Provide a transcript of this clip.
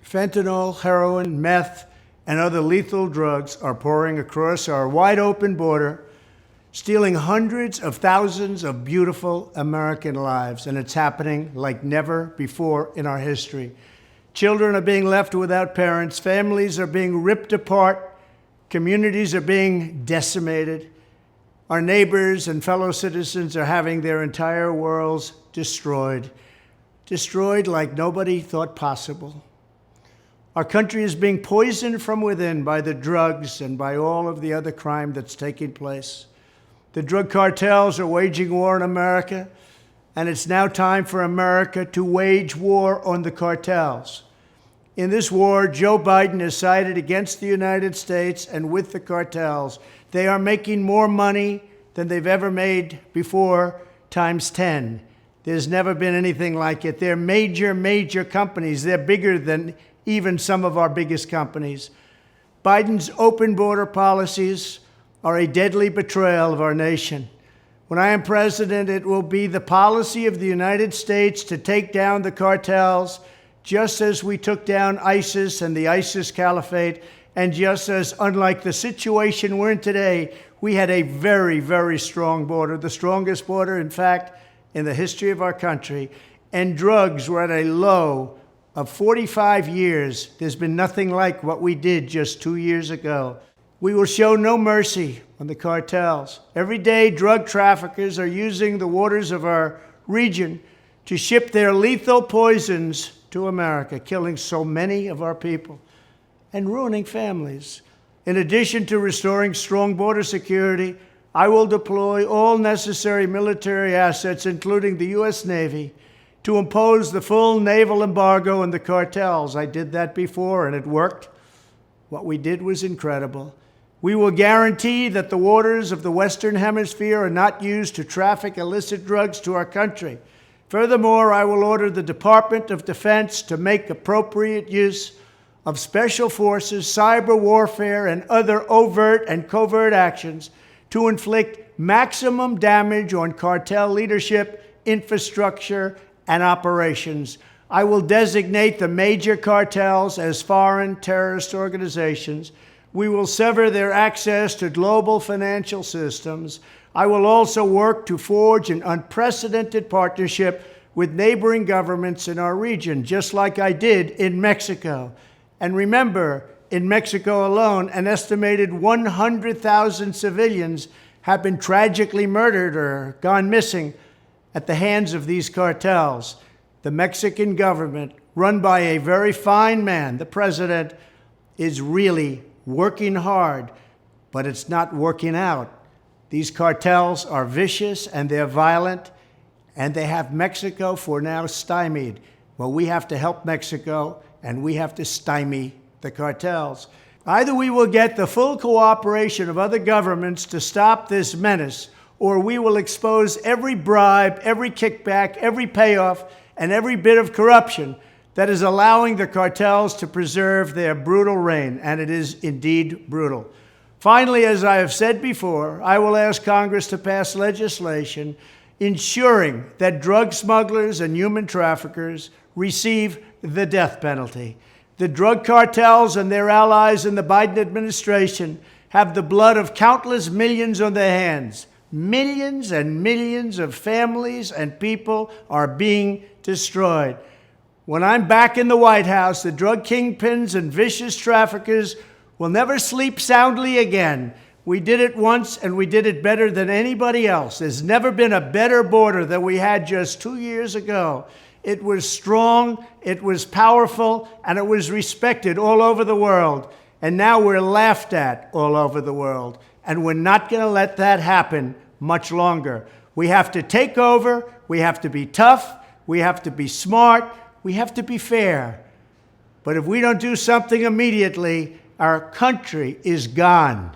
Fentanyl, heroin, meth, and other lethal drugs are pouring across our wide-open border, stealing hundreds of thousands of beautiful American lives, and it's happening like never before in our history. Children are being left without parents, families are being ripped apart, communities are being decimated. Our neighbors and fellow citizens are having their entire worlds destroyed like nobody thought possible. Our country is being poisoned from within by the drugs and by all of the other crime that's taking place. The drug cartels are waging war in America, and it's now time for America to wage war on the cartels. In this war, Joe Biden has sided against the United States and with the cartels. They are making more money than they've ever made before, times 10. There's never been anything like it. They're major companies. They're bigger than even some of our biggest companies. Biden's open border policies are a deadly betrayal of our nation. When I am president, it will be the policy of the United States to take down the cartels, just as we took down ISIS and the ISIS caliphate, and just as, unlike the situation we're in today, we had a very strong border, the strongest border, in fact, in the history of our country, and drugs were at a low of 45 years. There's been nothing like what we did just 2 years ago. We will show no mercy on the cartels. Every day, drug traffickers are using the waters of our region to ship their lethal poisons to America, killing so many of our people and ruining families. In addition to restoring strong border security, I will deploy all necessary military assets, including the U.S. Navy, to impose the full naval embargo on the cartels. I did that before, and it worked. What we did was incredible. We will guarantee that the waters of the Western Hemisphere are not used to traffic illicit drugs to our country. Furthermore, I will order the Department of Defense to make appropriate use of special forces, cyber warfare, and other overt and covert actions to inflict maximum damage on cartel leadership, infrastructure, and operations. I will designate the major cartels as foreign terrorist organizations. We will sever their access to global financial systems. I will also work to forge an unprecedented partnership with neighboring governments in our region, just like I did in Mexico. And remember, in Mexico alone, an estimated 100,000 civilians have been tragically murdered or gone missing at the hands of these cartels. The Mexican government, run by a very fine man, the president, is really working hard, but it's not working out. These cartels are vicious and they're violent, and they have Mexico for now stymied. Well, we have to help Mexico, and we have to stymie the cartels. Either we will get the full cooperation of other governments to stop this menace, or we will expose every bribe, every kickback, every payoff, and every bit of corruption that is allowing the cartels to preserve their brutal reign, and it is indeed brutal. Finally, as I have said before, I will ask Congress to pass legislation ensuring that drug smugglers and human traffickers receive the death penalty. The drug cartels and their allies in the Biden administration have the blood of countless millions on their hands. Millions and millions of families and people are being destroyed. When I'm back in the White House, the drug kingpins and vicious traffickers will never sleep soundly again. We did it once, and we did it better than anybody else. There's never been a better border than we had just 2 years ago. It was strong, it was powerful, and it was respected all over the world. And now we're laughed at all over the world. And we're not going to let that happen much longer. We have to take over, we have to be tough, we have to be smart, we have to be fair. But if we don't do something immediately, our country is gone.